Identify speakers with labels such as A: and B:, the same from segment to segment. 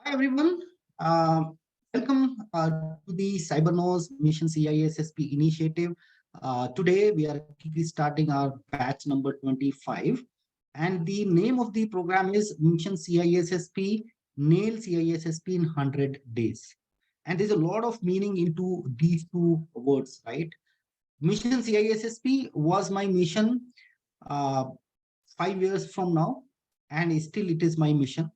A: Hi everyone. Welcome to the Cybernous Mission CISSP initiative. Today we are quickly starting our batch number 25, and the name of the program is Mission CISSP Nail CISSP in 100 days. And there's a lot of meaning into these two words, right? Mission CISSP was my mission 5 years from now, and still it is my mission.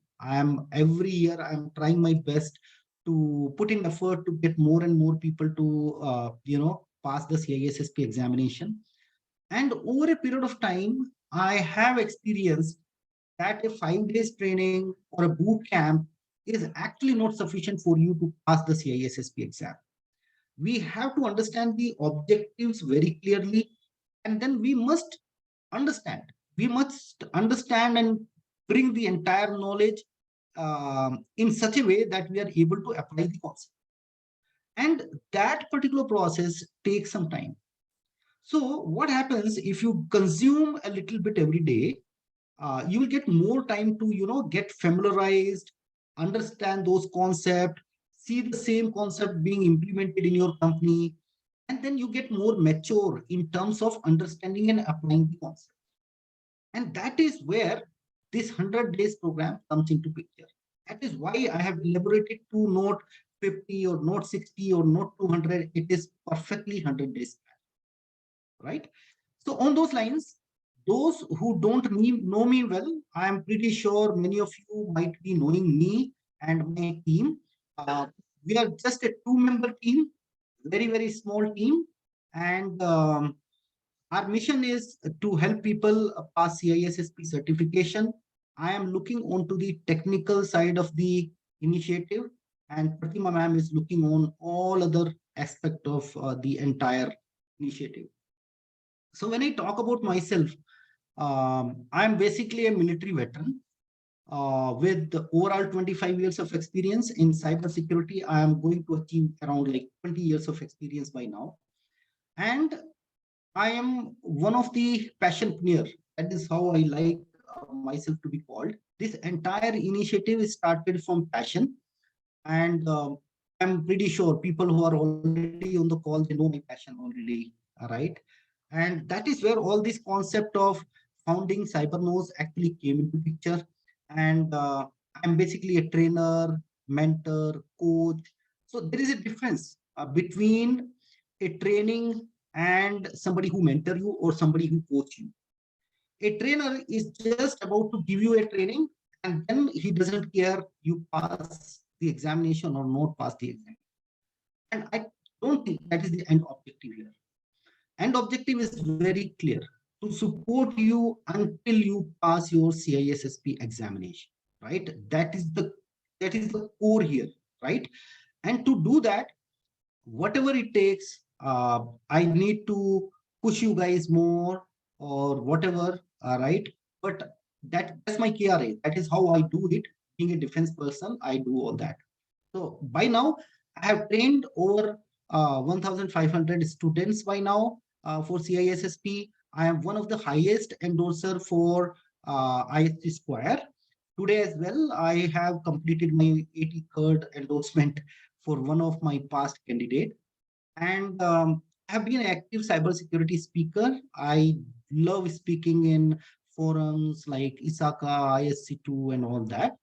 A: Every year I'm trying my best to put in effort to get more and more people to pass the CISSP examination. And over a period of time, I have experienced that a 5 days training or a boot camp is actually not sufficient for you to pass the CISSP exam. We have to understand the objectives very clearly, and then we must understand. We must understand and bring the entire knowledge in such a way that we are able to apply the concept. And that particular process takes some time. So what happens if you consume a little bit every day, you will get more time to, get familiarized, understand those concepts, see the same concept being implemented in your company, and then you get more mature in terms of understanding and applying the concept. And that is where this 100 days program comes into picture. That is why I have elaborated to not 50 or not 60 or not 200. It is perfectly 100 days, right? So on those lines, those who don't know me well, I am pretty sure many of you might be knowing me and my team. We are just a 2-member team, very, very small team. And our mission is to help people pass CISSP certification. I am looking onto the technical side of the initiative, and Pratima ma'am is looking on all other aspects of the entire initiative. So when I talk about myself, I'm basically a military veteran with overall 25 years of experience in cybersecurity. I am going to achieve around like 20 years of experience by now. And I am one of the passionpreneur. That is how I like myself to be called. This entire initiative is started from passion, and I'm pretty sure people who are already on the call, they know my passion already, right? And that is where all this concept of founding Cybernous actually came into picture. And I'm basically a trainer, mentor, coach. So there is a difference between a training and somebody who mentor you or somebody who coach you. A trainer is just about to give you a training, and then he doesn't care you pass the examination or not pass the exam. And I don't think that is the end objective here. End objective is very clear: to support you until you pass your CISSP examination, right? That is the core here, right? And to do that, whatever it takes, I need to push you guys more or whatever, right? But that's my KRA. That is how I do it. Being a defense person, I do all that. So by now, I have trained over 1,500 students by now for CISSP. I am one of the highest endorser for ISP Square. Today as well, I have completed my 83rd endorsement for one of my past candidate. And I have been an active cybersecurity speaker. I love speaking in forums like ISACA, ISC2 and all that.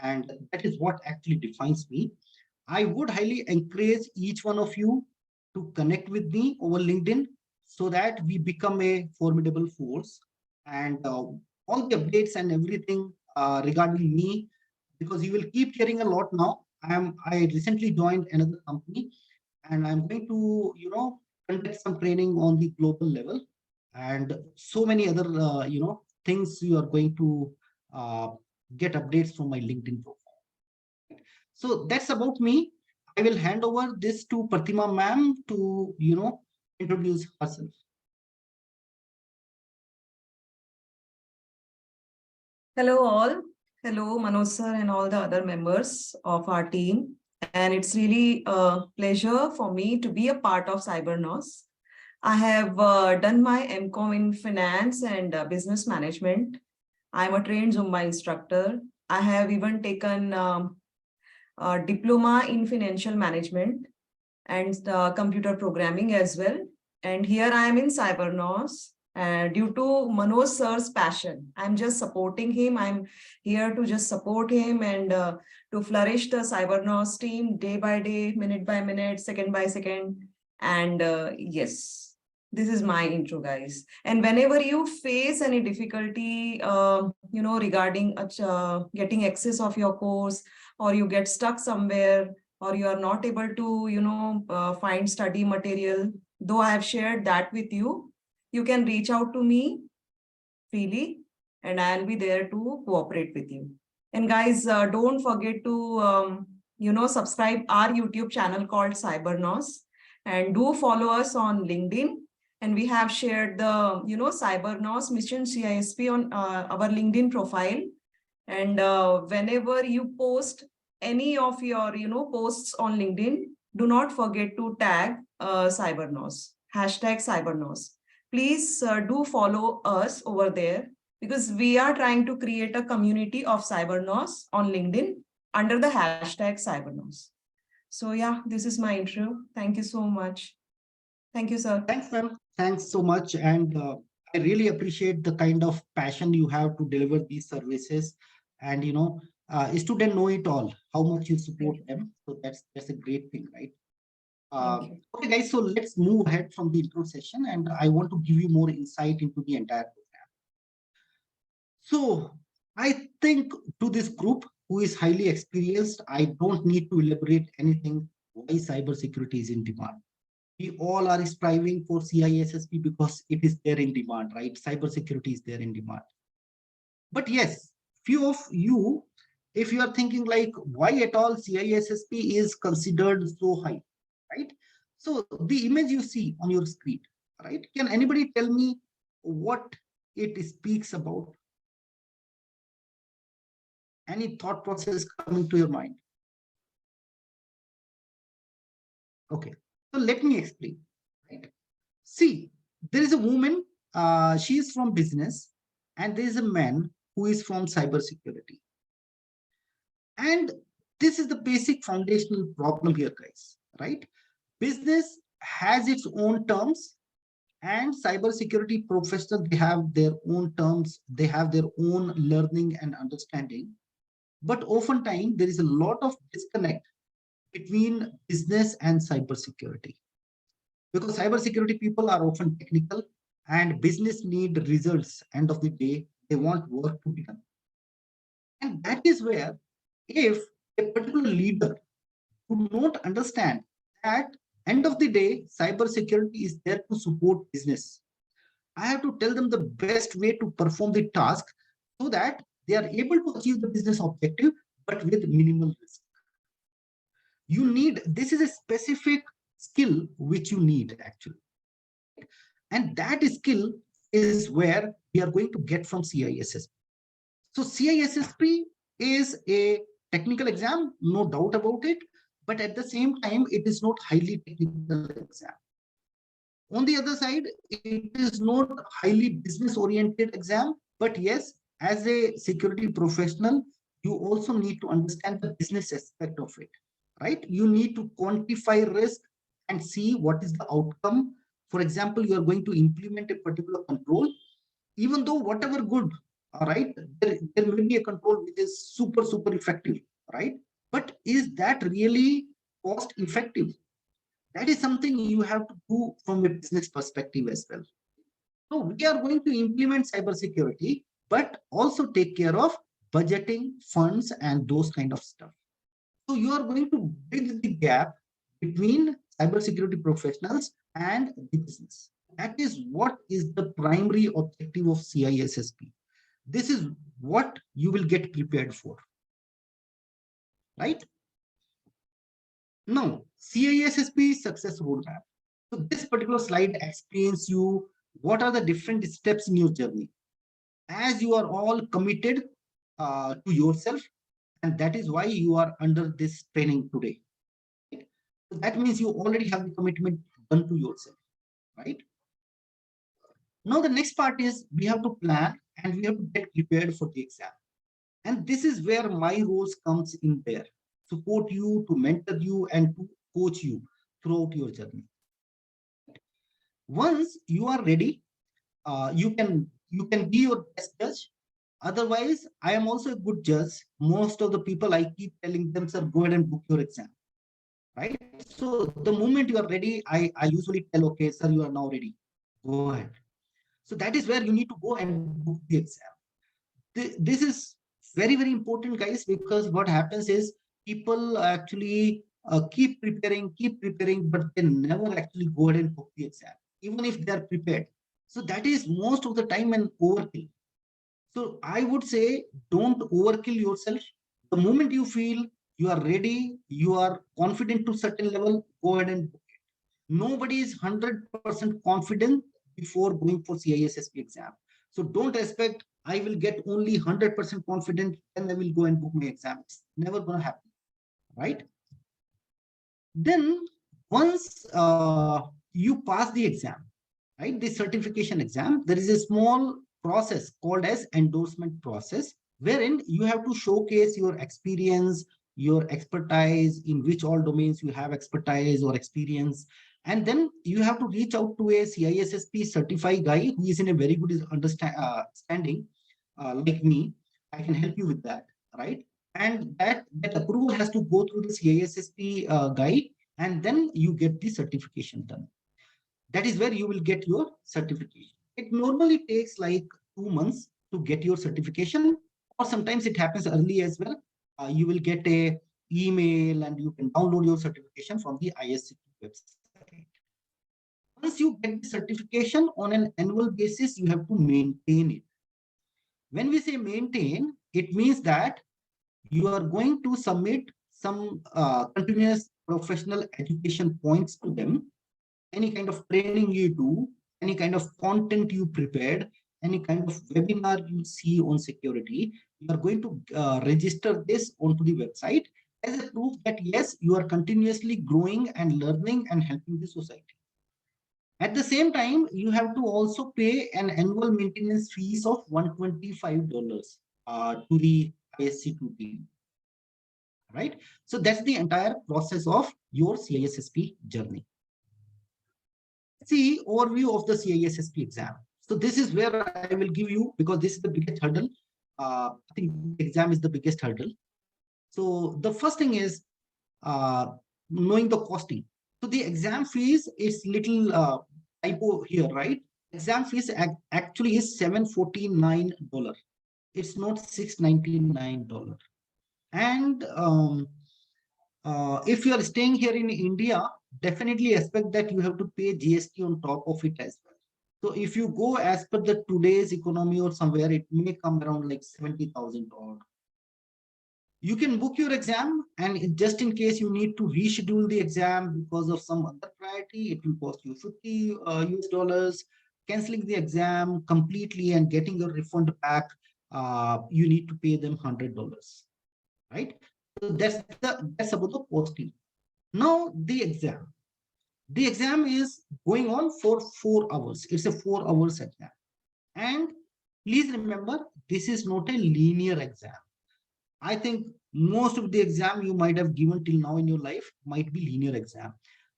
A: And that is what actually defines me. I would highly encourage each one of you to connect with me over LinkedIn so that we become a formidable force. And all the updates and everything regarding me, because you will keep hearing a lot now. I recently joined another company, and I'm going to, conduct some training on the global level, and so many other, things you are going to get updates from my LinkedIn profile. So that's about me. I will hand over this to Pratima ma'am to, introduce herself.
B: Hello all. Hello Manoj sir and all the other members of our team. And it's really a pleasure for me to be a part of Cybernous. I have done my MCOM in finance and business management. I'm a trained Zumba instructor. I have even taken diploma in financial management and computer programming as well. And here I am in Cybernous. Due to Manoj sir's passion, I'm just supporting him. I'm here to just support him and to flourish the Cybernous team day by day, minute by minute, second by second. And yes, this is my intro, guys. And whenever you face any difficulty, regarding getting access of your course, or you get stuck somewhere, or you are not able to, find study material, though I have shared that with you, you can reach out to me freely and I'll be there to cooperate with you. And guys, don't forget to, subscribe our YouTube channel called Cybernous, and do follow us on LinkedIn. And we have shared the, Cybernous Mission CISSP on our LinkedIn profile. And whenever you post any of your, posts on LinkedIn, do not forget to tag Cybernous, #Cybernous. Please do follow us over there, because we are trying to create a community of Cybernous on LinkedIn under the #Cybernous. So yeah, this is my intro. Thank you so much. Thank you, sir.
A: Thanks, ma'am. Thanks so much. And I really appreciate the kind of passion you have to deliver these services. And, students know it all, how much you support them. So that's a great thing, right? Okay, guys, so let's move ahead from the intro session, and I want to give you more insight into the entire program. So I think to this group who is highly experienced, I don't need to elaborate anything why cybersecurity is in demand. We all are striving for CISSP because it is there in demand, right? Cybersecurity is there in demand. But yes, few of you, if you are thinking like, why at all CISSP is considered so high, right? So the image you see on your screen, right? Can anybody tell me what it speaks about? Any thought process coming to your mind? Okay, so let me explain, right? See, there is a woman, she is from business, and there is a man who is from cybersecurity. And this is the basic foundational problem here, guys, right? Business has its own terms, and cybersecurity professionals, they have their own terms, they have their own learning and understanding. But oftentimes, there is a lot of disconnect between business and cybersecurity. Because cybersecurity people are often technical, and business need results. End of the day, they want work to be done. And that is where, if a particular leader do not understand that end of the day, cybersecurity is there to support business, I have to tell them the best way to perform the task so that they are able to achieve the business objective, but with minimal risk. You need, this is a specific skill which you need actually. And that skill is where we are going to get from CISSP. So CISSP is a technical exam, no doubt about it, but at the same time, it is not highly technical exam. On the other side, it is not highly business-oriented exam, but yes, as a security professional, you also need to understand the business aspect of it, right? You need to quantify risk and see what is the outcome. For example, you are going to implement a particular control, even though whatever good, all right, there may be a control which is super effective, right? But is that really cost effective? That is something you have to do from a business perspective as well. So we are going to implement cybersecurity, but also take care of budgeting, funds, and those kind of stuff. So you are going to bridge the gap between cybersecurity professionals and the business. That is what is the primary objective of CISSP. This is what you will get prepared for, right? Now, CISSP Success Roadmap. So this particular slide explains you what are the different steps in your journey. As you are all committed to yourself, and that is why you are under this training today. Right? So that means you already have the commitment done to yourself, right? Now the next part is we have to plan and we have to get prepared for the exam. And this is where my roles comes in there. support you, to mentor you, and to coach you throughout your journey. Once you are ready, you can be your best judge. Otherwise, I am also a good judge. Most of the people I keep telling them, sir, go ahead and book your exam. Right? So the moment you are ready, I usually tell, okay, sir, you are now ready. Go ahead. So that is where you need to go and book the exam. This is very, very important, guys, because what happens is people actually keep preparing, but they never actually go ahead and book the exam, even if they are prepared. So that is most of the time an overkill. So I would say, don't overkill yourself. The moment you feel you are ready, you are confident to certain level, go ahead and book it. Nobody is 100% confident before going for CISSP exam. So don't expect I will get only 100% confident and I will go and book my exam. It's never going to happen, right? Then once you pass the exam, right, the certification exam, there is a small process called as endorsement process, wherein you have to showcase your experience, your expertise, in which all domains you have expertise or experience. And then you have to reach out to a CISSP certified guy who is in a very good standing, like me. I can help you with that, right? And that approval has to go through the CISSP guide, and then you get the certification done. That is where you will get your certification. It normally takes like 2 months to get your certification, or sometimes it happens early as well. You will get a email and you can download your certification from the ISCP website. Once you get the certification on an annual basis, you have to maintain it. When we say maintain, it means that you are going to submit some continuous professional education points to them. Any kind of training you do, any kind of content you prepared, any kind of webinar you see on security, you are going to register this onto the website as a proof that yes, you are continuously growing and learning and helping the society. At the same time, you have to also pay an annual maintenance fees of $125 to the ISC2 team. Right? So that's the entire process of your CISSP journey. See overview of the CISSP exam. So this is where I will give you, because this is the biggest hurdle. I think the exam is the biggest hurdle. So the first thing is knowing the costing. So the exam fees is little typo here, right? Exam fees actually is $749. It's not $699. And if you are staying here in India, definitely expect that you have to pay GST on top of it as well. So if you go as per the today's economy or somewhere, it may come around like $70,000. You can book your exam, and just in case you need to reschedule the exam because of some other priority, it will cost you $50 US. Canceling the exam completely and getting your refund back, you need to pay them $100, right? So that's about the costing. Now the exam. The exam is going on for 4 hours. It's a 4 hours exam. And please remember, this is not a linear exam. I think most of the exam you might have given till now in your life might be linear exam,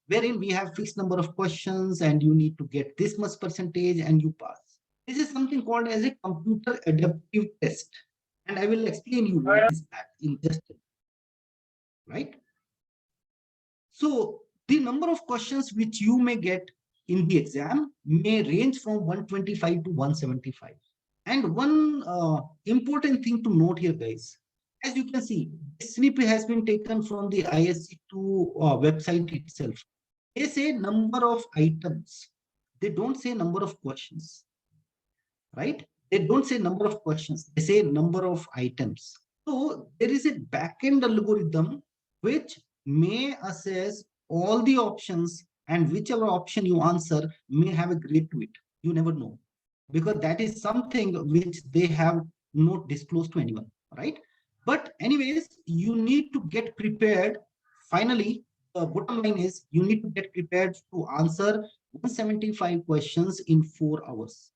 A: wherein we have fixed number of questions and you need to get this much percentage and you pass. This is something called as a computer adaptive test. And I will explain you what is that in just a minute, right? So the number of questions which you may get in the exam may range from 125 to 175. And one important thing to note here, guys, as you can see, this snip has been taken from the ISC2 website itself. They say number of items. They don't say number of questions, right? They don't say number of questions. They say number of items. So there is a backend algorithm which may assess all the options, and whichever option you answer may have a grade to it. You never know, because that is something which they have not disclosed to anyone, right? But anyways, you need to get prepared. Finally, the bottom line is you need to get prepared to answer 175 questions in 4 hours.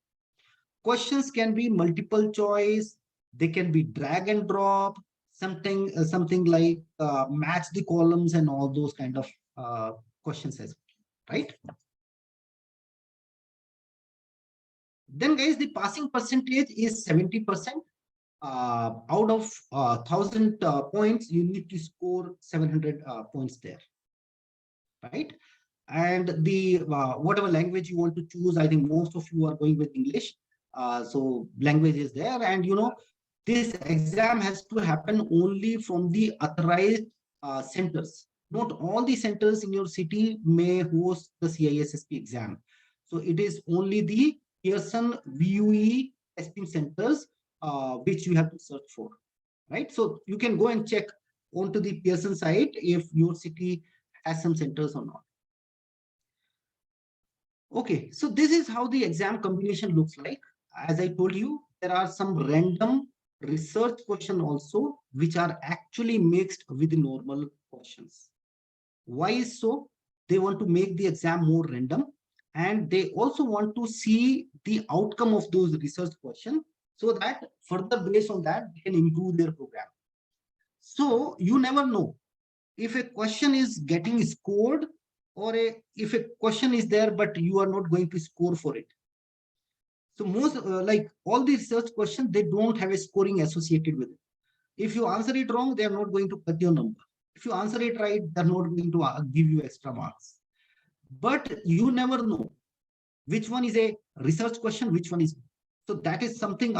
A: Questions can be multiple choice, they can be drag and drop, something like match the columns and all those kind of questions as well, right? Then guys, the passing percentage is 70%. Out of 1,000 points, you need to score 700 points there, right? And the whatever language you want to choose, I think most of you are going with English. So language is there, and this exam has to happen only from the authorized centers. Not all the centers in your city may host the CISSP exam. So it is only the Pearson VUE testing centers which you have to search for, right? So you can go and check onto the Pearson site if your city has some centers or not. Okay, so this is how the exam combination looks like. As I told you, there are some random research questions also, which are actually mixed with the normal questions. Why is so? They want to make the exam more random, and they also want to see the outcome of those research questions, so that further based on that, they can improve their program. So you never know if a question is getting scored, or if a question is there but you are not going to score for it. So most like all these research questions, they don't have a scoring associated with it. If you answer it wrong, they are not going to cut your number. If you answer it right, they're not going to give you extra marks. But you never know which one is a research question, which one is. So that is something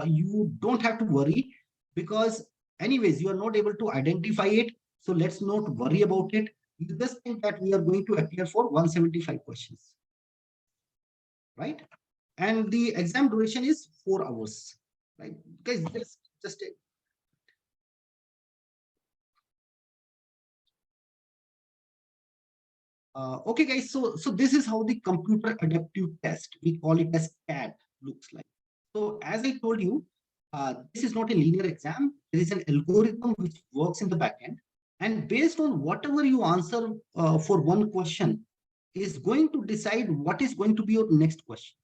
A: you don't have to worry, because anyways, you are not able to identify it. So let's not worry about it. You just think that we are going to appear for 175 questions, right? And the exam duration is 4 hours, right? Guys, just okay, guys. So this is how the computer adaptive test, we call it as CAT, looks like. So as I told you, this is not a linear exam. There is an algorithm which works in the backend, and based on whatever you answer for one question, is going to decide what is going to be your next question.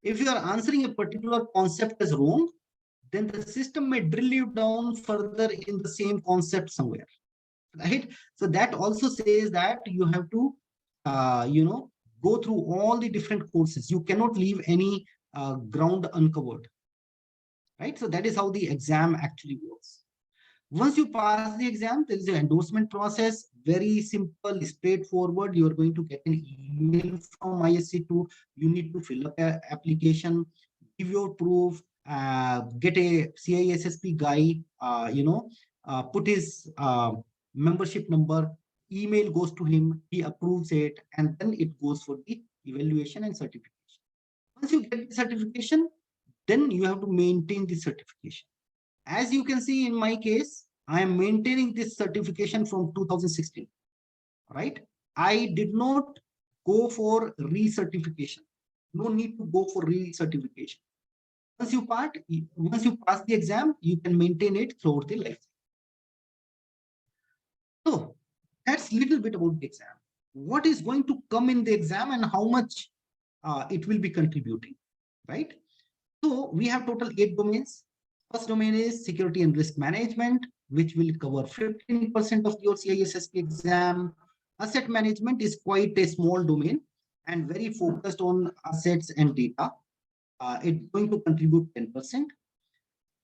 A: If you are answering a particular concept as wrong, then the system may drill you down further in the same concept somewhere, right? So that also says that you have to, go through all the different courses. You cannot leave any ground uncovered, right? So that is how the exam actually works. Once you pass the exam, there is an endorsement process, very simple, straightforward. You are going to get an email from ISC2. You need to fill up an application, give your proof, get a CISSP guy, put his membership number, email goes to him, he approves it, and then it goes for the evaluation and certification. Once you get the certification, then you have to maintain the certification. As you can see in my case, I am maintaining this certification from 2016, right? I did not go for recertification. No need to go for recertification. Once you pass the exam, you can maintain it throughout the life. So that's a little bit about the exam. What is going to come in the exam and how much it will be contributing, right? So we have total 8 domains. First domain is security and risk management, which will cover 15% of your CISSP exam. Asset management is quite a small domain and very focused on assets and data. It's going to contribute 10%.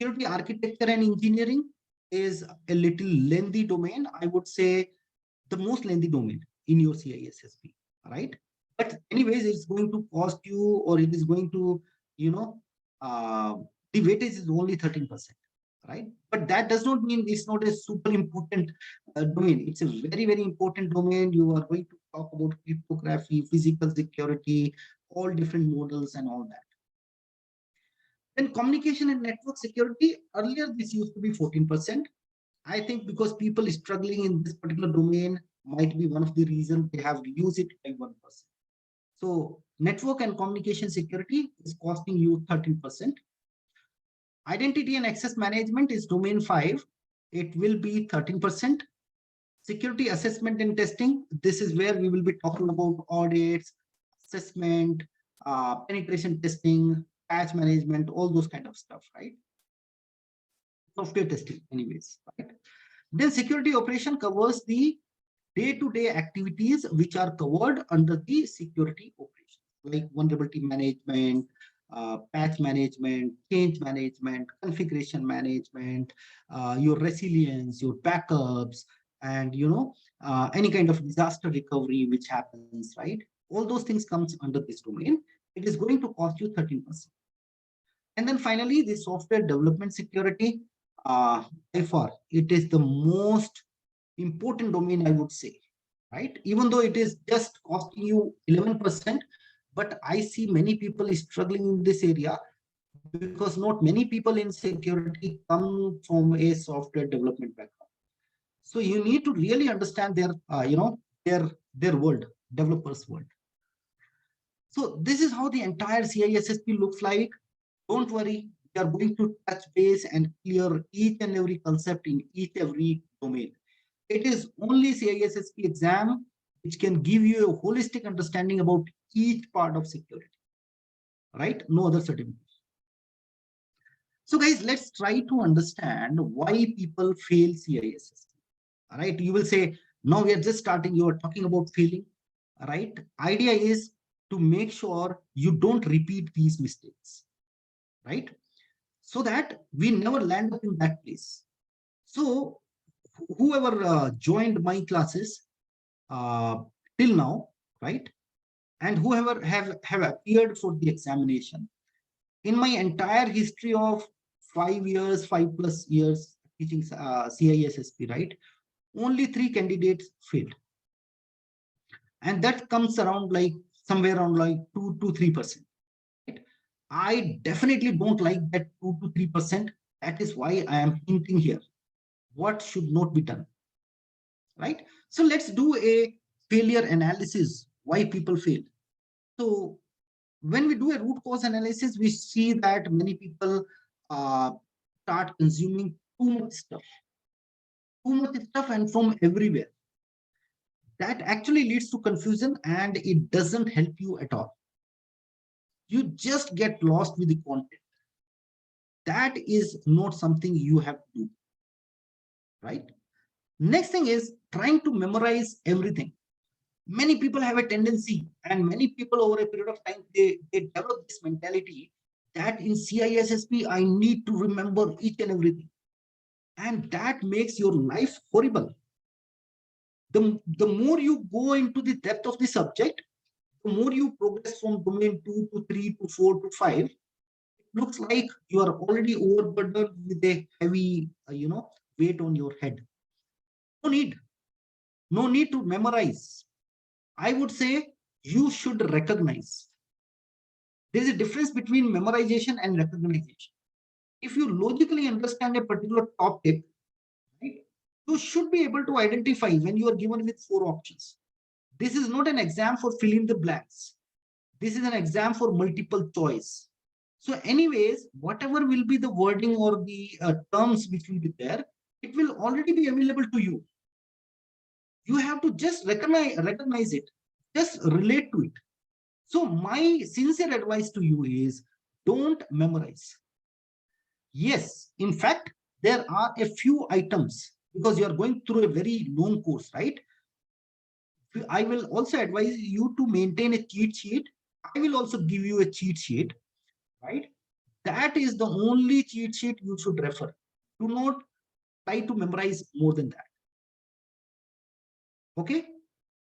A: Security architecture and engineering is a little lengthy domain. I would say the most lengthy domain in your CISSP, right? But anyways, it's going to cost you, or it is going to, the weightage is only 13%, right? But that does not mean it's not a super important domain. It's a very, very important domain. You are going to talk about cryptography, physical security, all different models and all that. Then communication and network security, earlier this used to be 14%. I think because people struggling in this particular domain might be one of the reasons they have reduced it by 1%. So network and communication security is costing you 13%. Identity and access management is domain 5. It will be 13%. Security assessment and testing, this is where we will be talking about audits, assessment, penetration testing, patch management, all those kind of stuff, right? software testing anyways, right? Then security operation covers the day-to-day activities which are covered under the security operations, like vulnerability management, patch management, change management, configuration management, your resilience, your backups, and any kind of disaster recovery which happens, right? All those things comes under this domain. It is going to cost you 13%. And then finally, the software development security, by far, it is the most important domain, I would say, right? Even though it is just costing you 11%, but I see many people struggling in this area because not many people in security come from a software development background. So you need to really understand their, their world, developers' world. So this is how the entire CISSP looks like. Don't worry, we are going to touch base and clear each and every concept in each every domain. It is only CISSP exam which can give you a holistic understanding about each part of security, right? No other certificate. So guys, let's try to understand why people fail CISSP. All right, you will say, no, we are just starting, you are talking about failing. All right, idea is to make sure you don't repeat these mistakes, right? So that we never land up in that place. So whoever joined my classes till now, right, and whoever have appeared for the examination, in my entire history of 5 years, 5+ years teaching CISSP, right, only 3 candidates failed. And that comes around like somewhere around like 2 to 3%. Right? I definitely don't like that 2 to 3%. That is why I am hinting here. What should not be done? Right? So let's do a failure analysis, why people fail. So when we do a root cause analysis, we see that many people start consuming too much stuff and from everywhere. That actually leads to confusion and it doesn't help you at all. You just get lost with the content. That is not something you have to do, right? Next thing is trying to memorize everything. Many people have a tendency, and many people over a period of time, they develop this mentality that in CISSP, I need to remember each and everything. And that makes your life horrible. The more you go into the depth of the subject, the more you progress from domain 2 to 3 to 4 to 5, it looks like you are already overburdened with a heavy, weight on your head. No need to memorize. I would say you should recognize. There's a difference between memorization and recognition. If you logically understand a particular topic, right, you should be able to identify when you are given with 4 options. This is not an exam for filling the blanks. This is an exam for multiple choice. So anyways, whatever will be the wording or the terms which will be there, it will already be available to you. You have to just recognize it, just relate to it. So my sincere advice to you is don't memorize. Yes, in fact, there are a few items because you are going through a very long course, right? I will also advise you to maintain a cheat sheet. I will also give you a cheat sheet, right? That is the only cheat sheet you should refer. Do not try to memorize more than that. Okay?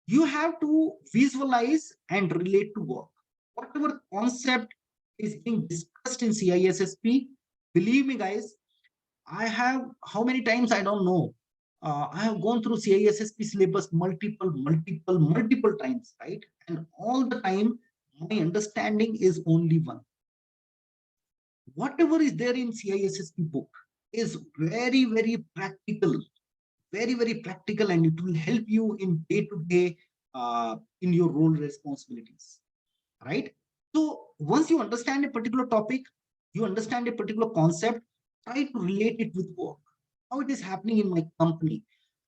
A: You have to visualize and relate to work. Whatever concept is being discussed in CISSP, believe me, guys, I have, how many times, I don't know. I have gone through CISSP syllabus multiple times, right? And all the time, my understanding is only one. Whatever is there in CISSP book is very, very practical, very practical, and it will help you in day-to-day in your role responsibilities, right? So once you understand a particular topic, you understand a particular concept, try to relate it with work, how it is happening in my company,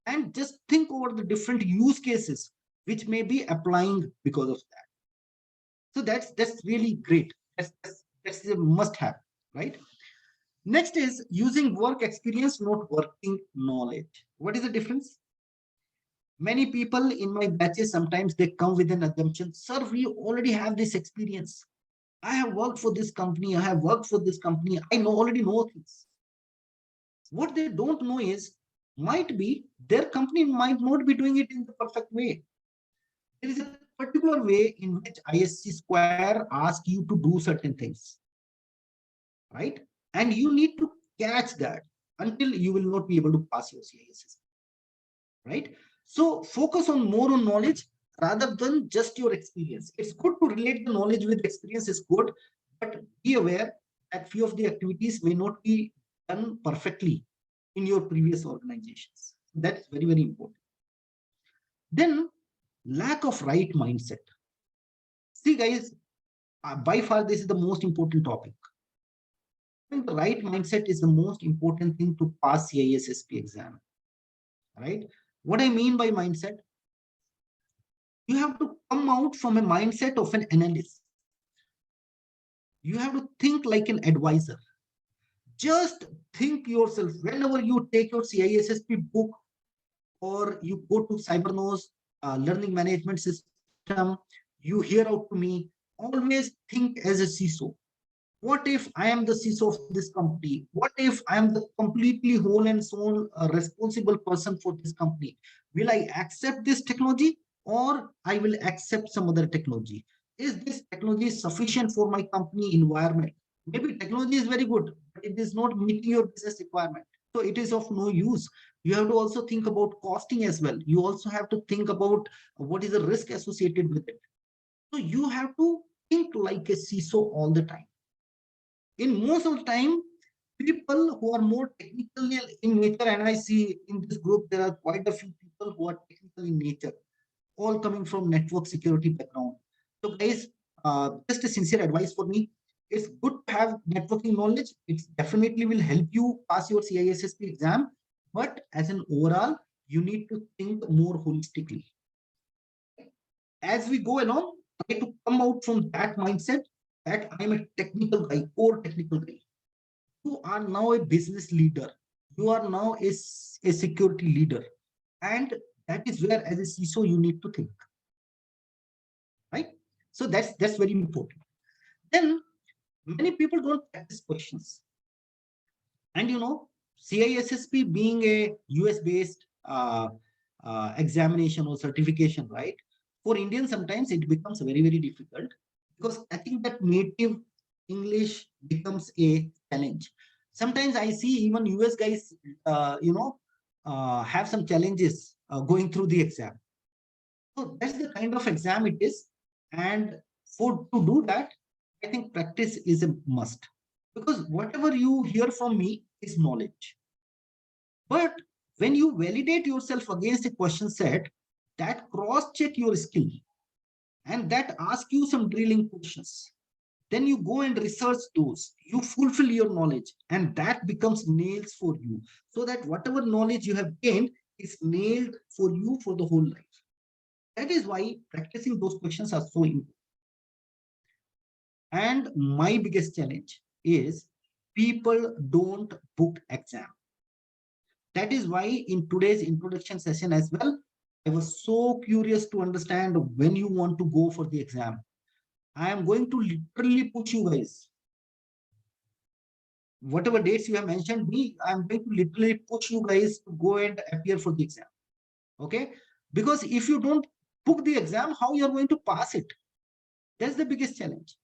A: and just think over the different use cases which may be applying because of that. So that's really great. That's a must have, right? Next is using work experience, not working knowledge. What is the difference? Many people in my batches, sometimes they come with an assumption, sir, we already have this experience. I have worked for this company. I have worked for this company. I already know things. What they don't know is, might be their company might not be doing it in the perfect way. There is a particular way in which ISC Square asks you to do certain things, right? And you need to catch that until you will not be able to pass your CISSP, right? So focus on more on knowledge rather than just your experience. It's good to relate the knowledge with experience is good, but be aware that few of the activities may not be done perfectly in your previous organizations. That's very, very important. Then lack of right mindset. See guys, by far this is the most important topic. The right mindset is the most important thing to pass CISSP exam, right? What I mean by mindset, you have to come out from a mindset of an analyst. You have to think like an advisor. Just think yourself whenever you take your CISSP book or you go to Cybernous learning management system, you hear out to me, always think as a CISO. What if I am the CISO of this company? What if I am the completely whole and soul responsible person for this company? Will I accept this technology or I will accept some other technology? Is this technology sufficient for my company environment? Maybe technology is very good, but it is not meeting your business requirement. So it is of no use. You have to also think about costing as well. You also have to think about what is the risk associated with it. So you have to think like a CISO all the time. In most of the time, people who are more technical in nature, and I see in this group there are quite a few people who are technical in nature, all coming from network security background. So guys, just a sincere advice for me, it's good to have networking knowledge. It definitely will help you pass your CISSP exam, but as an overall, you need to think more holistically. As we go along, try to come out from that mindset that I'm a technical guy, core technical guy. You are now a business leader. You are now a security leader. And that is where, as a CISO, you need to think. Right? So that's very important. Then many people don't practice questions. And CISSP being a US-based examination or certification, right? For Indians, sometimes it becomes very, very difficult because I think that native English becomes a challenge. Sometimes I see even US guys, have some challenges going through the exam. So that's the kind of exam it is. And to do that, I think practice is a must. Because whatever you hear from me is knowledge. But when you validate yourself against a question set, that cross-check your skill and that ask you some drilling questions. Then you go and research those. You fulfill your knowledge and that becomes nails for you. So that whatever knowledge you have gained is nailed for you for the whole life. That is why practicing those questions are so important. And my biggest challenge is people don't book exam. That is why in today's introduction session as well, I was so curious to understand when you want to go for the exam. I am going to literally push you guys. Whatever dates you have mentioned me, I'm going to literally push you guys to go and appear for the exam. Okay? Because if you don't book the exam, how you are going to pass it? That's the biggest challenge.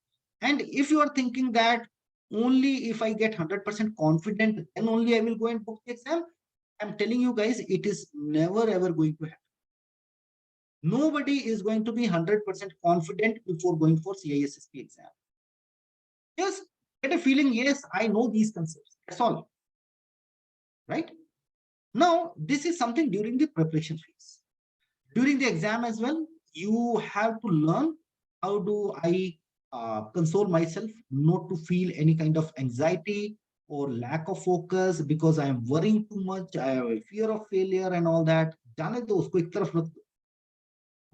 A: And if you are thinking that only if I get 100% confident, then only I will go and book the exam, I'm telling you guys, it is never ever going to happen. Nobody is going to be 100% confident before going for CISSP exam. Just get a feeling, yes, I know these concepts. That's all. Right? Now, this is something during the preparation phase. During the exam as well, you have to learn how do I console myself not to feel any kind of anxiety or lack of focus because I am worrying too much. I have a fear of failure and all that.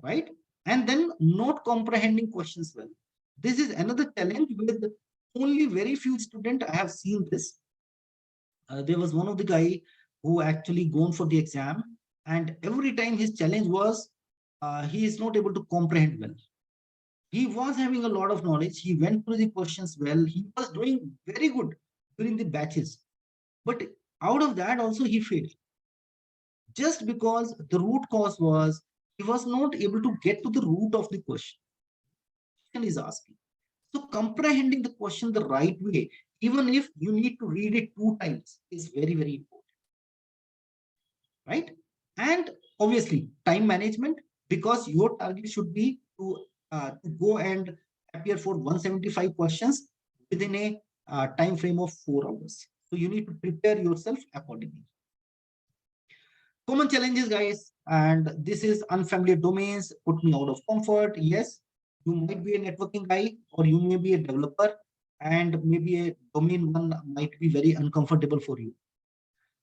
A: Right? And then not comprehending questions well. This is another challenge with only very few students I have seen this. There was one of the guy who actually gone for the exam, and every time his challenge was he is not able to comprehend well. He was having a lot of knowledge. He went through the questions well. He was doing very good during the batches. But out of that also he failed. Just because the root cause was he was not able to get to the root of the question is asking. So comprehending the question the right way, even if you need to read it 2 times, is very, very important. Right? And obviously time management, because your target should be to go and appear for 175 questions within a time frame of 4 hours. So you need to prepare yourself accordingly. Common challenges, guys, and this is unfamiliar domains put me out of comfort. Yes, you might be a networking guy or you may be a developer, and maybe a domain one might be very uncomfortable for you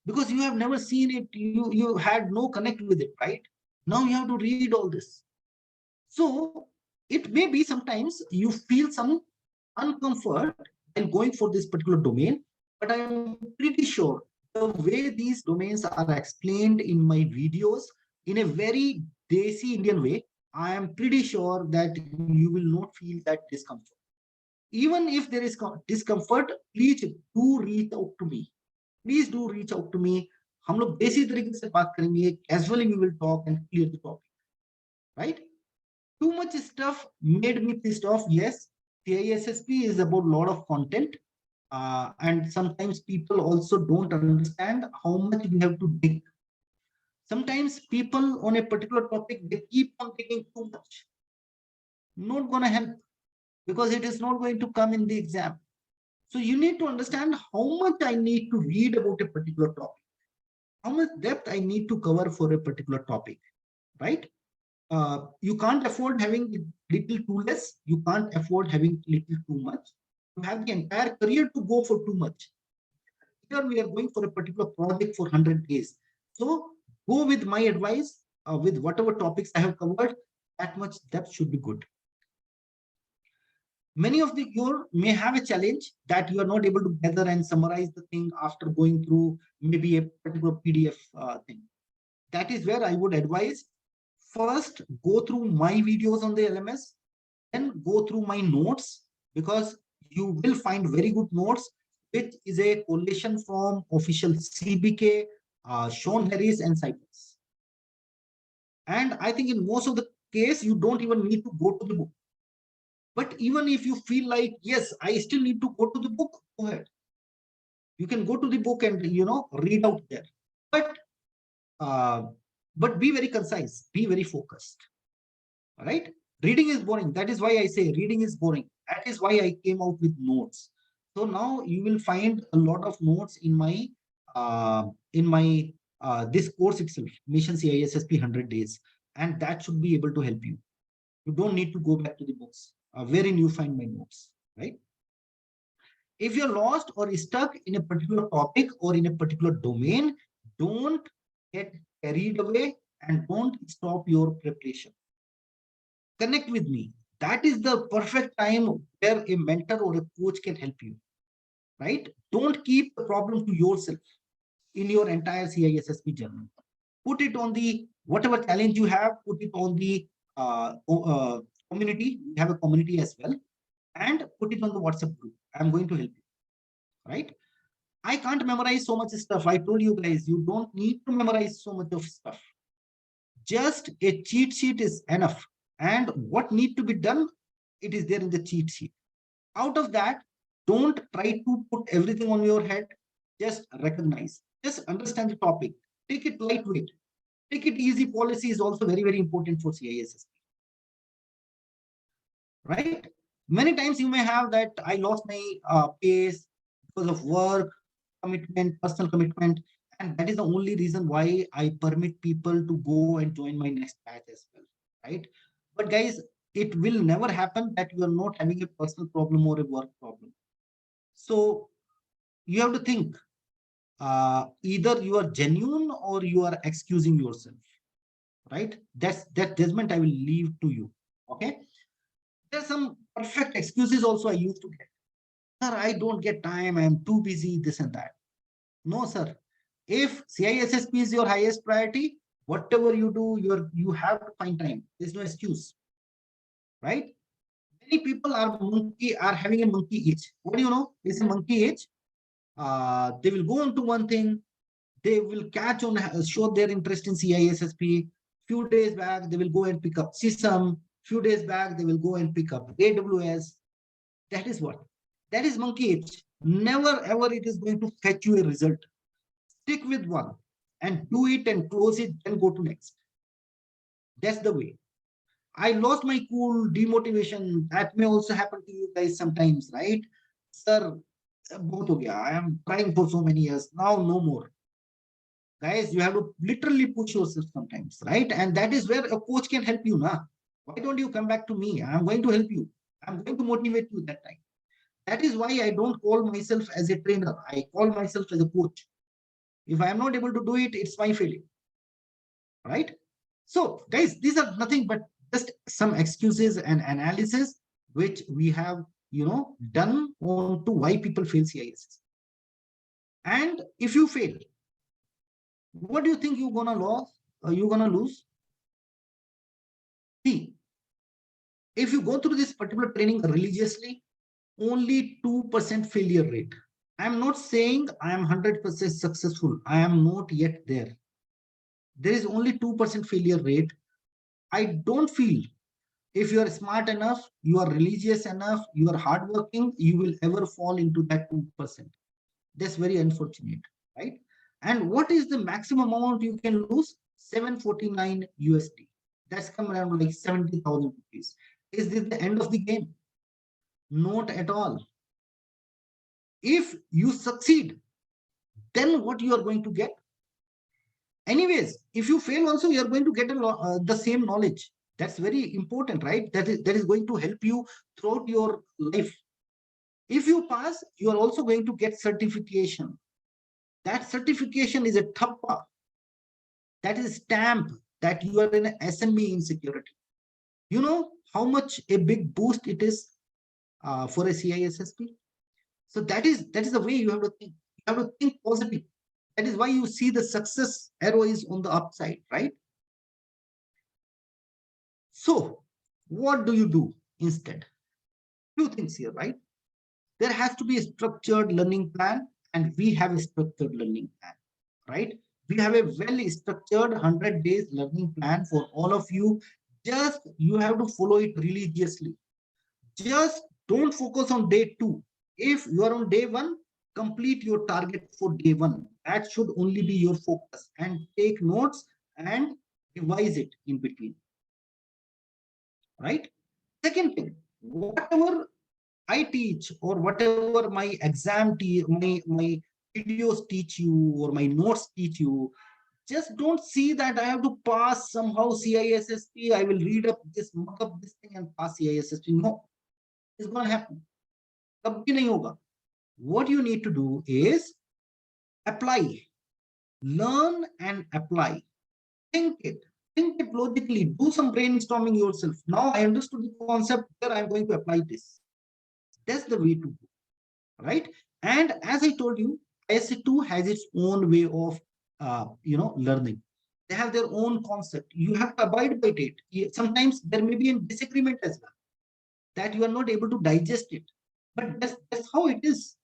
A: because you have never seen it. You had no connect with it, right? Now you have to read all this. So it may be sometimes you feel some uncomfort while going for this particular domain, but I'm pretty sure the way these domains are explained in my videos in a very desi Indian way, I am pretty sure that you will not feel that discomfort. Even if there is discomfort, please do reach out to me. Please do reach out to me. हम लोग देसी तरीके से बात करेंगे, casually we will talk and clear the topic, right? Too much stuff made me pissed off. Yes, CISSP is about a lot of content, and sometimes people also don't understand how much we have to dig. Sometimes people on a particular topic, they keep on digging too much. Not gonna help because it is not going to come in the exam. So you need to understand how much I need to read about a particular topic, how much depth I need to cover for a particular topic, right? You can't afford having little too less. You can't afford having little too much. You have the entire career to go for too much. Here we are going for a particular project for 100 days. So go with my advice, with whatever topics I have covered, that much depth should be good. Many of you may have a challenge that you are not able to gather and summarize the thing after going through maybe a particular PDF thing. That is where I would advise first go through my videos on the LMS, then go through my notes, because you will find very good notes, which is a collation from official CBK, Sean Harris, and Cypress. And I think in most of the case, you don't even need to go to the book. But even if you feel like, yes, I still need to go to the book, go ahead. You can go to the book and, read out there. But be very concise, be very focused. All right? Reading is boring. That is why I say reading is boring. That is why I came out with notes. So now you will find a lot of notes in my this course itself, Mission CISSP 100 days, and that should be able to help you. You don't need to go back to the books wherein you find my notes, right? If you're lost or stuck in a particular topic or in a particular domain, don't get carried away and don't stop your preparation. Connect with me. That is the perfect time where a mentor or a coach can help you, right? Don't keep the problem to yourself in your entire CISSP journey. Put it on the whatever challenge you have, put it on the community. We have a community as well, and put it on the WhatsApp group. I'm going to help you, right? I can't memorize so much stuff. I told you guys, you don't need to memorize so much of stuff. Just a cheat sheet is enough. And what need to be done, it is there in the cheat sheet. Out of that, don't try to put everything on your head. Just recognize, just understand the topic. Take it lightweight. Take it easy. Policy is also very, very important for CISSP. Right? Many times you may have that I lost my pace because of work, commitment, personal commitment. And that is the only reason why I permit people to go and join my next batch as well, right? But guys, it will never happen that you are not having a personal problem or a work problem. So you have to think, either you are genuine or you are excusing yourself, right? That judgment I will leave to you, okay? There's some perfect excuses also I used to get. Sir, I don't get time, I'm too busy, this and that. No, sir. If CISSP is your highest priority, whatever you do, you have to find time. There's no excuse, right? Many people are having a monkey itch. What do you know? It's a monkey itch. They will go into one thing, they will catch on, show their interest in CISSP. Few days back, they will go and pick up CISM. Few days back, they will go and pick up AWS. That is what? That is monkey itch. Never ever it is going to fetch you a result. Stick with one and do it and close it, then go to next. That's the way. I lost my cool, demotivation. That may also happen to you guys sometimes, right? Sir, both ho gaya. I am trying for so many years. Now, no more. Guys, you have to literally push yourself sometimes, right? And that is where a coach can help you. Nah? Why don't you come back to me? I'm going to help you. I'm going to motivate you that time. That is why I don't call myself as a trainer. I call myself as a coach. If I am not able to do it, it's my failure, right? So, guys, these are nothing but just some excuses and analysis which we have, done on to why people fail CISS. And if you fail, what do you think you're gonna lose? You're gonna lose? See, if you go through this particular training religiously, only 2% failure rate. I'm not saying I am 100% successful. I am not yet there. There is only 2% failure rate. I don't feel if you are smart enough, you are religious enough, you are hardworking, you will ever fall into that 2%. That's very unfortunate, right? And what is the maximum amount you can lose? 749 USD. That's come around like 70,000 rupees. Is this the end of the game? Not at all. If you succeed, then what you are going to get? Anyways, if you fail also, you are going to get the same knowledge. That's very important, right? That is going to help you throughout your life. If you pass, you are also going to get certification. That certification is a thappa. That is stamp that you are in an SME in security. You know how much a big boost it is for a CISSP? So that is the way you have to think. You have to think positive. That is why you see the success arrow is on the upside, right? So what do you do instead? Two things here, right? There has to be a structured learning plan, and we have a structured learning plan, right? We have a well-structured 100 days learning plan for all of you. Just you have to follow it religiously. Just don't focus on day 2. If you are on day 1, complete your target for day 1. That should only be your focus, and take notes and revise it in between, right? Second thing, whatever I teach or whatever my exam my videos teach you or my notes teach you, just don't see that I have to pass somehow CISSP. I will read up this, mark up this thing and pass CISSP. No, it's going to happen. Kabhi nahi hoga. What you need to do is apply, learn and apply. Think it logically, do some brainstorming yourself. Now I understood the concept, here I'm going to apply this. That's the way to go, right? And as I told you, ISC2 has its own way of learning. They have their own concept. You have to abide by it. Sometimes there may be a disagreement as well, that you are not able to digest it. But that's how it is.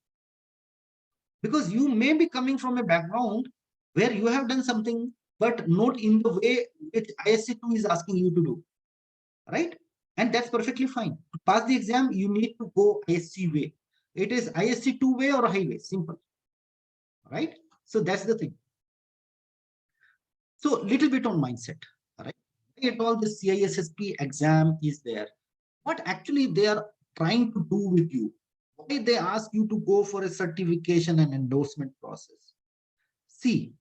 A: Because you may be coming from a background where you have done something, but not in the way which ISC2 is asking you to do, right? And that's perfectly fine. To pass the exam, you need to go ISC way. It is ISC2 way or highway, simple, right? So that's the thing. So little bit on mindset, right? At all the CISSP exam is there. What actually they are trying to do with you? Why they ask you to go for a certification and endorsement process? See,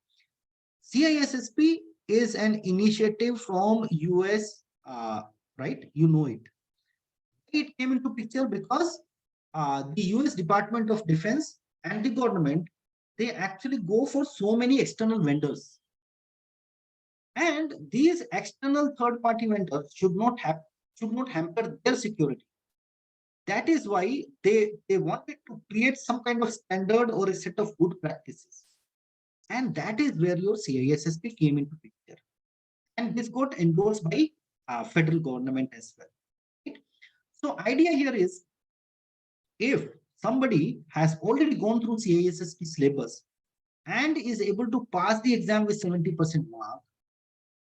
A: CISSP is an initiative from US, right? You know it. It came into picture because the US Department of Defense and the government, they actually go for so many external vendors. And these external third-party vendors should not hamper their security. That is why they wanted to create some kind of standard or a set of good practices. And that is where your CISSP came into picture. And this got endorsed by federal government as well. Right? So idea here is, if somebody has already gone through CISSP syllabus and is able to pass the exam with 70% mark,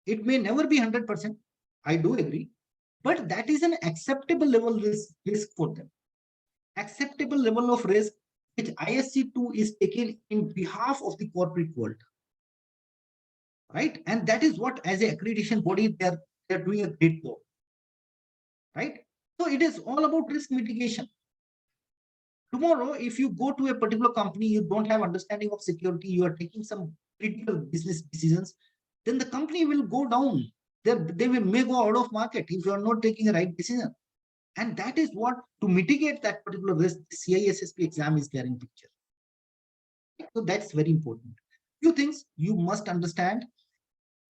A: it may never be 100%. I do agree, but that is an acceptable level risk for them. Acceptable level of risk which ISC2 is taken in behalf of the corporate world. Right? And that is what, as an accreditation body, they're doing a great job. Right? So it is all about risk mitigation. Tomorrow, if you go to a particular company, you don't have understanding of security, you are taking some critical business decisions, then the company will go down. They may go out of market if you are not taking the right decision. And that is what, to mitigate that particular risk, the CISSP exam is there in picture. So that's very important. Few things you must understand.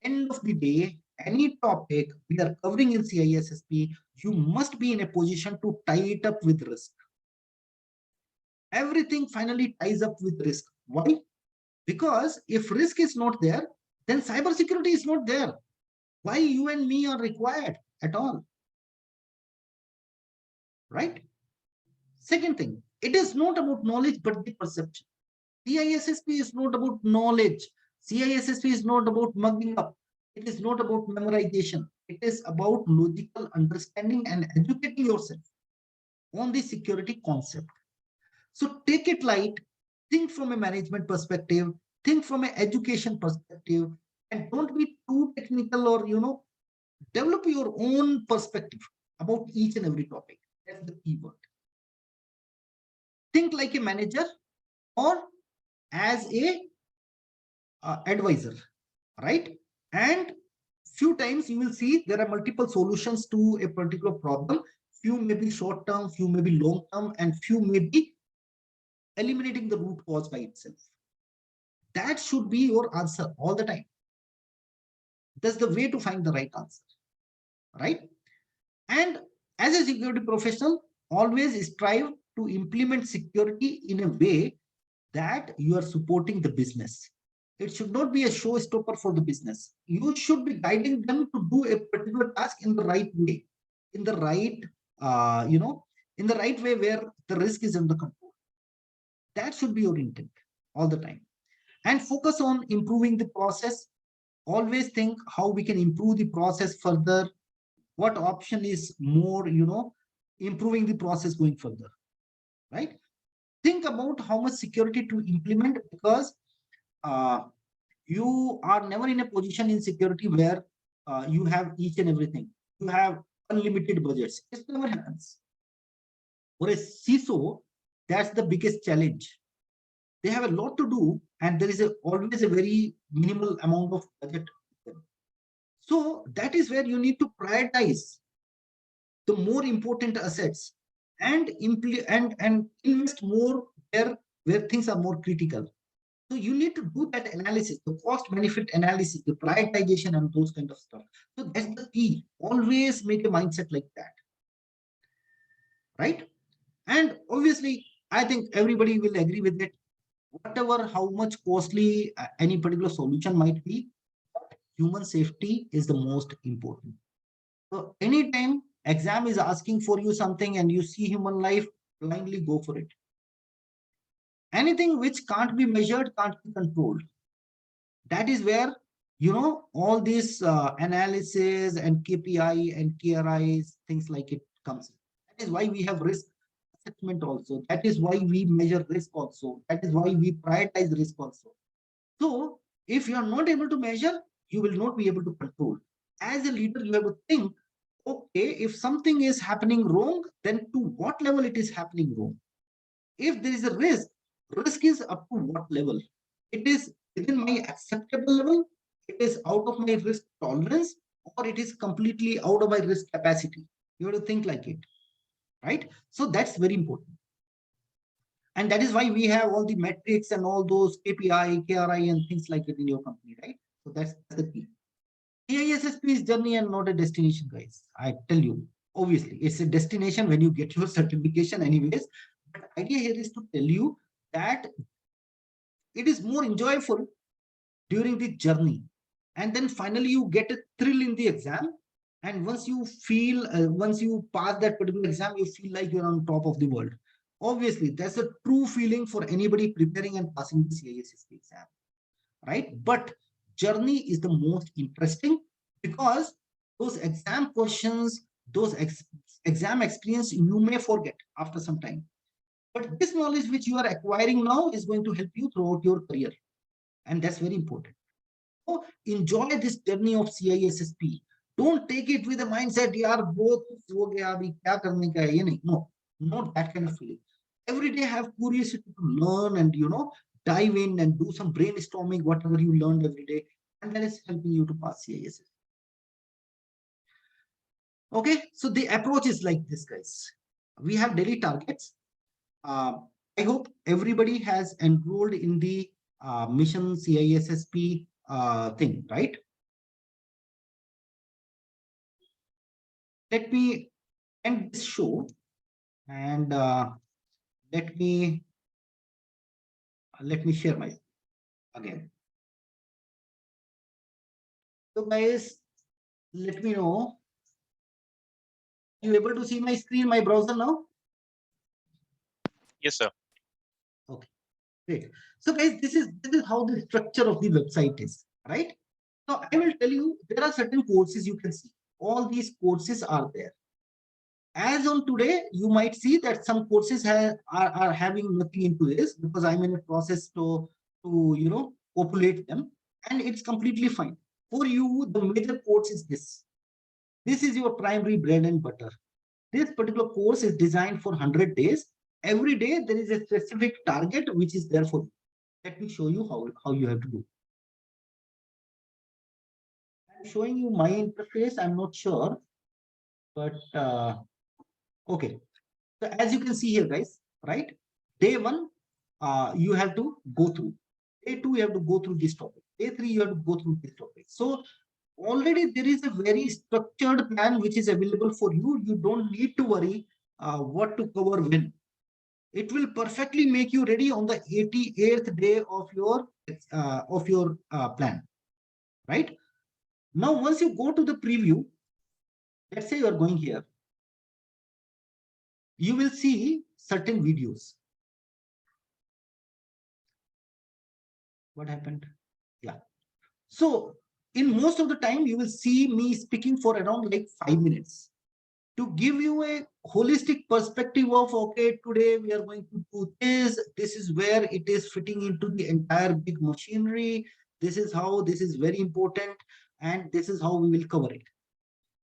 A: End of the day, any topic we are covering in CISSP, you must be in a position to tie it up with risk. Everything finally ties up with risk. Why? Because if risk is not there, then cybersecurity is not there. Why you and me are required at all? Right? Second thing, it is not about knowledge, but the perception. CISSP is not about knowledge. CISSP is not about mugging up. It is not about memorization. It is about logical understanding and educating yourself on the security concept. So take it light, think from a management perspective, think from an education perspective, and don't be too technical, or, develop your own perspective about each and every topic. That's the key word. Think like a manager or as a advisor, right? And few times you will see there are multiple solutions to a particular problem. Few may be short term, few may be long term, and few may be eliminating the root cause by itself. That should be your answer all the time. That's the way to find the right answer, right? And as a security professional, always strive to implement security in a way that you are supporting the business. It should not be a showstopper for the business. You should be guiding them to do a particular task in the right way, in the right, in the right way where the risk is under control. That should be your intent all the time. And focus on improving the process. Always think how we can improve the process further. What option is more, improving the process going further, right? Think about how much security to implement, because you are never in a position in security where you have each and everything. You have unlimited budgets. This never happens. For a CISO, that's the biggest challenge. They have a lot to do, and there is always a very minimal amount of budget. So that is where you need to prioritize the more important assets and invest more where things are more critical. So you need to do that analysis, the cost benefit analysis, the prioritization, and those kind of stuff. So that's the key. Always make a mindset like that, right? And obviously, I think everybody will agree with it. Whatever, how much costly any particular solution might be, human safety is the most important. So anytime exam is asking for you something and you see human life, blindly go for it. Anything which can't be measured can't be controlled. That is where, all these analysis and KPI and KRIs, things like it comes. That is why we have risk assessment also. That is why we measure risk also. That is why we prioritize risk also. So if you are not able to measure, you will not be able to control. As a leader, you have to think, okay, if something is happening wrong, then to what level it is happening wrong? If there is a risk is up to what level? It is within my acceptable level, it is out of my risk tolerance, or it is completely out of my risk capacity. You have to think like it, right? So that's very important. And that is why we have all the metrics and all those KPI, KRI, and things like it in your company, right? So that's the key. CISSP is journey and not a destination, guys. I tell you, obviously, it's a destination when you get your certification anyways. But the idea here is to tell you that it is more enjoyable during the journey. And then finally you get a thrill in the exam. And once you feel, once you pass that particular exam, you feel like you're on top of the world. Obviously, that's a true feeling for anybody preparing and passing the CISSP exam, right? But journey is the most interesting, because those exam questions, those exam experience, you may forget after some time. But this knowledge which you are acquiring now is going to help you throughout your career. And that's very important. So enjoy this journey of CISSP. Don't take it with a mindset, yaar, both ho gaya, abhi kya karne ka hai, ye nahi. No, not that kind of feeling. Every day have curiosity to learn and, dive in and do some brainstorming, whatever you learned every day. And that is helping you to pass CISSP. Okay, so the approach is like this, guys. We have daily targets. I hope everybody has enrolled in the mission CISSP thing, right? Let me end this show and let me share my again. So guys, let me know. Are you able to see my screen, my browser now?
C: Yes, sir.
A: Okay, great. So guys, this is how the structure of the website is, right? Now I will tell you, there are certain courses you can see. All these courses are there. As on today, you might see that some courses are having nothing into this, because I'm in a process to populate them, and it's completely fine. For you, the major course is this. This is your primary bread and butter. This particular course is designed for 100 days. Every day there is a specific target which is there for you. Let me show you how you have to do. I'm showing you my interface. I'm not sure, but okay. So as you can see here, guys, right? Day one, you have to go through. Day two, you have to go through this topic. Day three, you have to go through this topic. So already there is a very structured plan which is available for you. You don't need to worry what to cover when. It will perfectly make you ready on the 88th day of your plan, right? Now, once you go to the preview, let's say you are going here, you will see certain videos. What happened? Yeah. So in most of the time, you will see me speaking for around like 5 minutes to give you a holistic perspective of, okay, today we are going to do this. This is where it is fitting into the entire big machinery. This is how this is very important. And this is how we will cover it.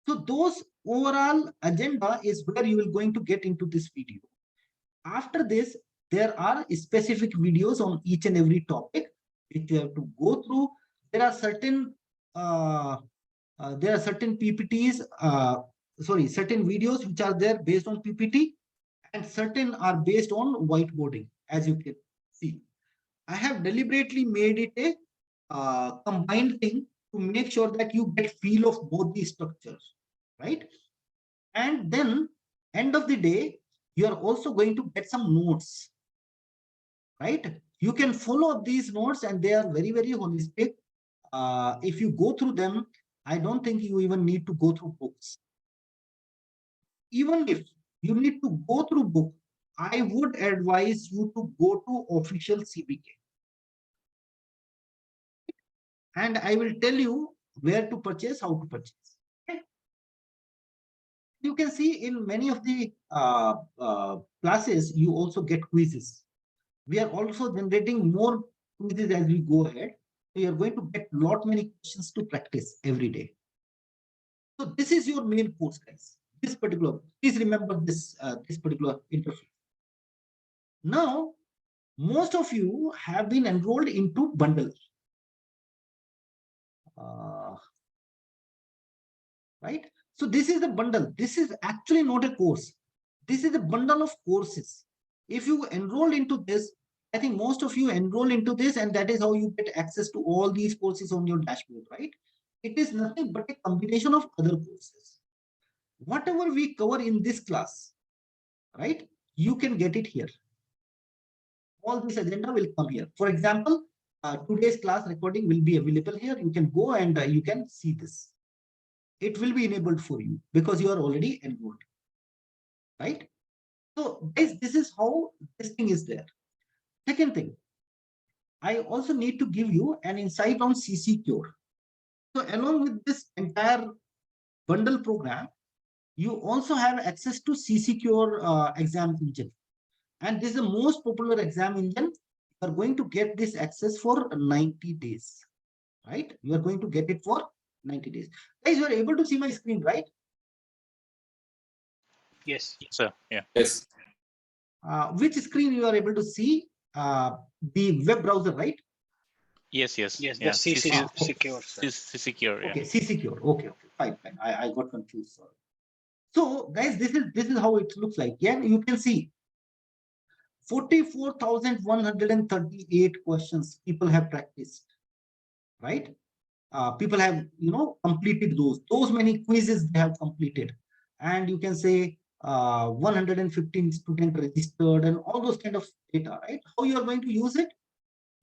A: So those overall agenda is where you will going to get into this video. After this, there are specific videos on each and every topic which you have to go through. There are certain PPTs, certain videos which are there based on PPT, and certain are based on whiteboarding, as you can see. I have deliberately made it a combined thing to make sure that you get feel of both these structures, right? And then end of the day, you are also going to get some notes, right? You can follow these notes and they are very, very holistic. If you go through them, I don't think you even need to go through books. Even if you need to go through book, I would advise you to go to official CBK. And I will tell you where to purchase, how to purchase. Okay? You can see in many of the classes, you also get quizzes. We are also generating more quizzes as we go ahead. So you are going to get many questions to practice every day. So this is your main course, guys. This particular, please remember this particular interface. Now, most of you have been enrolled into bundle. Right? So this is the bundle. This is actually not a course. This is a bundle of courses. If you enroll into this, I think most of you enroll into this, and that is how you get access to all these courses on your dashboard, right? It is nothing but a combination of other courses. Whatever we cover in this class, right? You can get it here. All this agenda will come here. For example, today's class recording will be available here. You can go and you can see this. It will be enabled for you because you are already enrolled, right? So guys, this is how this thing is there. Second thing, I also need to give you an insight on CCCure. So along with this entire bundle program, you also have access to CCCure exam engine. And this is the most popular exam engine. You are going to get this access for 90 days, right? You are going to get it for 90 days. Guys, you are able to see my screen, right?
C: Yes, sir. Yeah.
D: Yes.
A: Which screen you are able to see? The web browser, right?
C: Yes, yes.
E: Yes,
C: Yeah.
E: the CC secure, sir.
C: Secure. Yeah.
A: Okay, CCCure. Okay, fine. I got confused. Sorry. So, guys, this is how it looks like. Yeah, you can see 44,138 questions people have practiced, right? People have completed those many quizzes they have completed, and you can say 115 students registered and all those kind of data, right? How you are going to use it?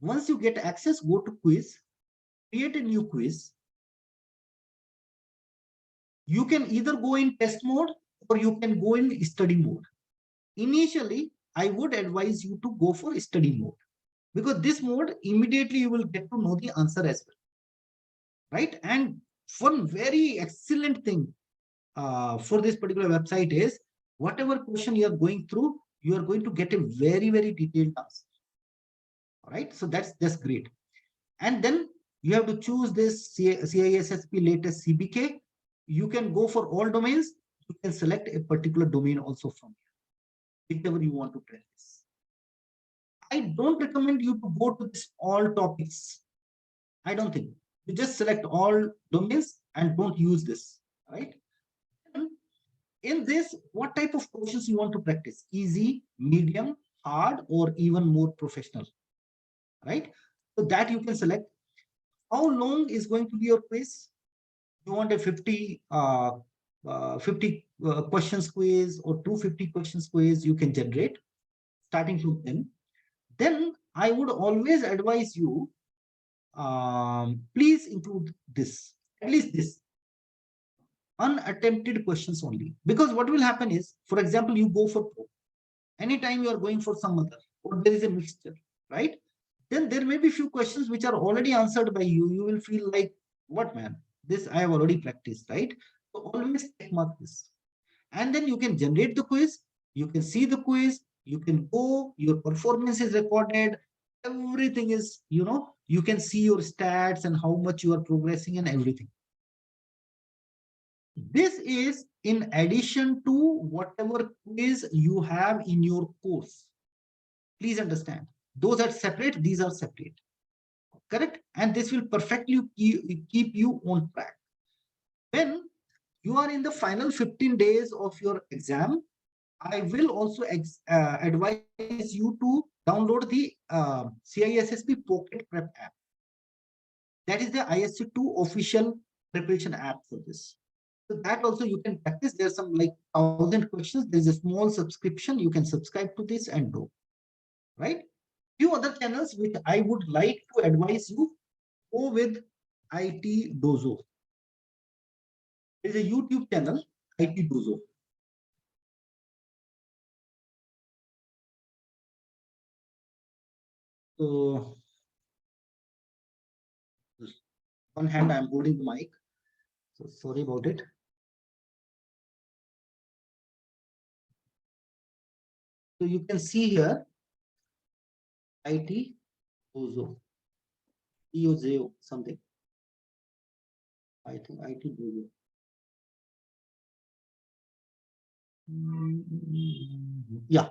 A: Once you get access, go to quiz, create a new quiz. You can either go in test mode or you can go in study mode. Initially, I would advise you to go for study mode, because this mode immediately you will get to know the answer as well, right? And one very excellent thing for this particular website is whatever question you are going through, you are going to get a very, very detailed answer. All right, so that's great. And then you have to choose this CISSP latest CBK. You can go for all domains. You can select a particular domain also from here, whichever you want to practice. I don't recommend you to go to this all topics. I don't think. You just select all domains and don't use this, right? In this, what type of questions you want to practice? Easy, medium, hard, or even more professional, right? So that you can select. How long is going to be your quiz? You want a 50 questions quiz or 250 questions quiz, you can generate starting from them. Then I would always advise you, please include this, at least this, unattempted questions only. Because what will happen is, for example, you go for pro. Anytime you are going for some other, or there is a mixture, right? Then there may be few questions which are already answered by you. You will feel like, what man, this I have already practiced, right? So always check mark this. And then you can generate the quiz. You can see the quiz. You can go, your performance is recorded. Everything is, you can see your stats and how much you are progressing and everything. This is in addition to whatever quiz you have in your course. Please understand, those are separate, these are separate. Correct? And this will perfectly keep you on track. When you are in the final 15 days of your exam, I will also advise you to download the CISSP Pocket Prep app. That is the ISC2 official preparation app for this. So that also you can practice. There's some like 1,000 questions. There's a small subscription. You can subscribe to this and do. Right? Few other channels which I would like to advise you, go with IT Dozo. There is a YouTube channel, IT Dozo. So, one hand I'm holding the mic. So sorry about it. So you can see here, IT Dozo, EOZO something. I think IT Dozo. Yeah.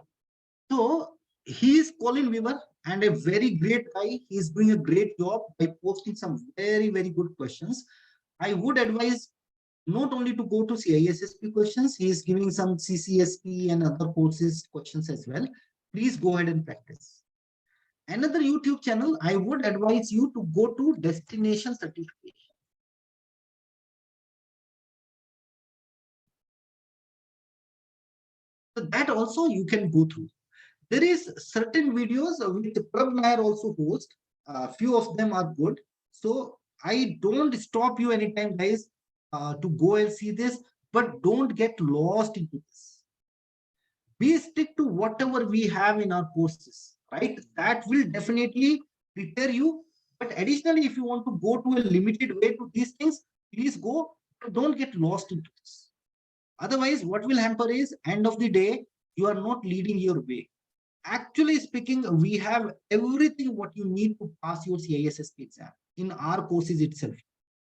A: So he is Colin Weaver and a very great guy. He is doing a great job by posting some very, very good questions. I would advise not only to go to CISSP questions, he is giving some CCSP and other courses questions as well. Please go ahead and practice. Another YouTube channel, I would advise you to go to Destination Certification. So that also you can go through. There is certain videos which Prab Nair also hosts. few of them are good. So I don't stop you anytime, guys, to go and see this, but don't get lost into this. We stick to whatever we have in our courses, right? That will definitely prepare you. But additionally, if you want to go to a limited way to these things, please go, but don't get lost into this. Otherwise, what will hamper is, end of the day, you are not leading your way. Actually speaking, we have everything what you need to pass your CISSP exam in our courses itself.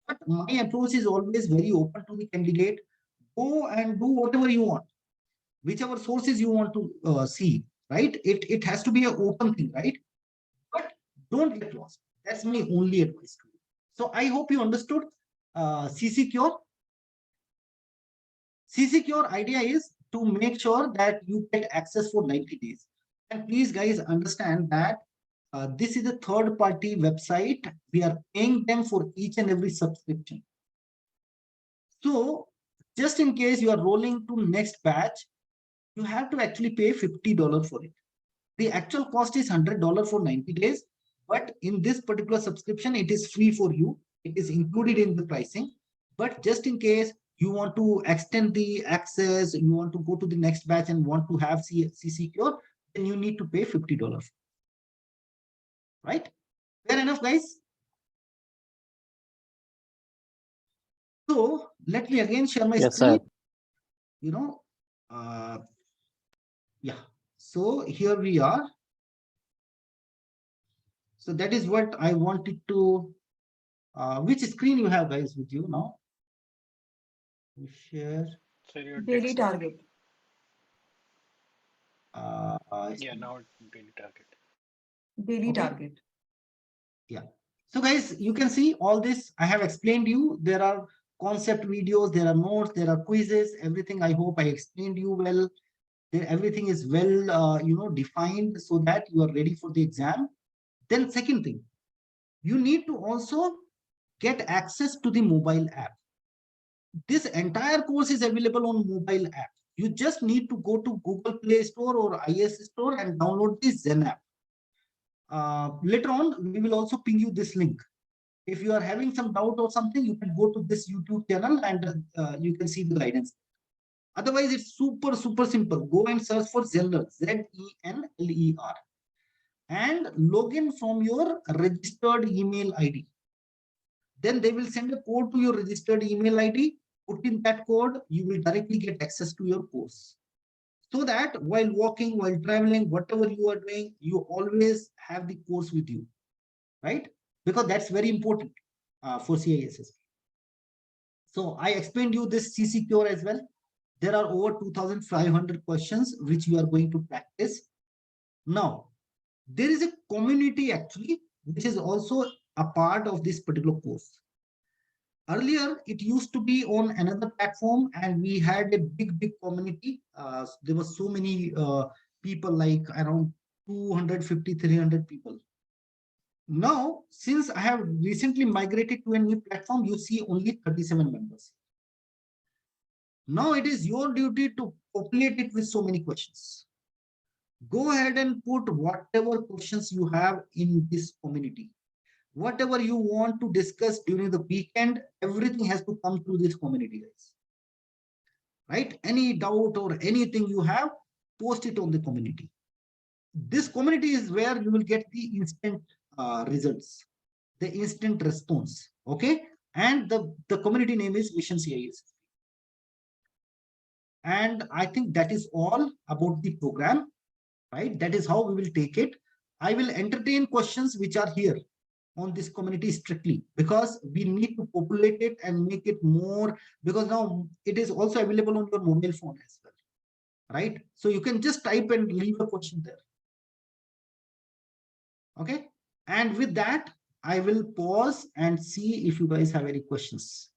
A: But my approach is always very open to the candidate. Go and do whatever you want, whichever sources you want to see, right? It has to be an open thing, right? But don't get lost. That's my only advice to you. So I hope you understood CCure. CCure idea is to make sure that you get access for 90 days. And please, guys, understand that this is a third-party website. We are paying them for each and every subscription. So just in case you are rolling to next batch, you have to actually pay $50 for it. The actual cost is $100 for 90 days. But in this particular subscription, it is free for you. It is included in the pricing. But just in case you want to extend the access, you want to go to the next batch and want to have CCure, then you need to pay $50. Right? Fair enough, guys? So let me again share my screen. You know, yeah. So here we are. So that is what I wanted to. Which screen you have, guys, with you now? Share.
B: Daily target.
C: Yeah, now daily target.
B: Daily target.
A: Yeah. So guys, you can see all this I have explained you. There are concept videos, there are notes, there are quizzes, everything. I hope I explained you well. Everything is well, defined so that you are ready for the exam. Then second thing, you need to also get access to the mobile app. This entire course is available on mobile app. You just need to go to Google Play Store or iOS Store and download the Zen app. Later on, we will also ping you this link. If you are having some doubt or something, you can go to this YouTube channel and you can see the guidance. Otherwise, it's super simple. Go and search for Zenler, Zenler, and log in from your registered email ID. Then they will send a code to your registered email ID. Put in that code, you will directly get access to your course. So that while walking, while traveling, whatever you are doing, you always have the course with you, right? Because that's very important for CISSP. So I explained you this CCure as well. There are over 2,500 questions which you are going to practice. Now, there is a community actually, which is also a part of this particular course. Earlier, it used to be on another platform and we had a big community. There were so many people, like around 250, 300 people. Now, since I have recently migrated to a new platform, you see only 37 members. Now it is your duty to populate it with so many questions. Go ahead and put whatever questions you have in this community. Whatever you want to discuss during the weekend, everything has to come through this community, guys. Right? Any doubt or anything you have, post it on the community. This community is where you will get the instant results, the instant response. Okay? And the community name is Mission CISSP. And I think that is all about the program, right? That is how we will take it. I will entertain questions which are here on this community strictly, because we need to populate it and make it more, because now it is also available on your mobile phone as well, right? So you can just type and leave a question there. Okay. And with that, I will pause and see if you guys have any questions.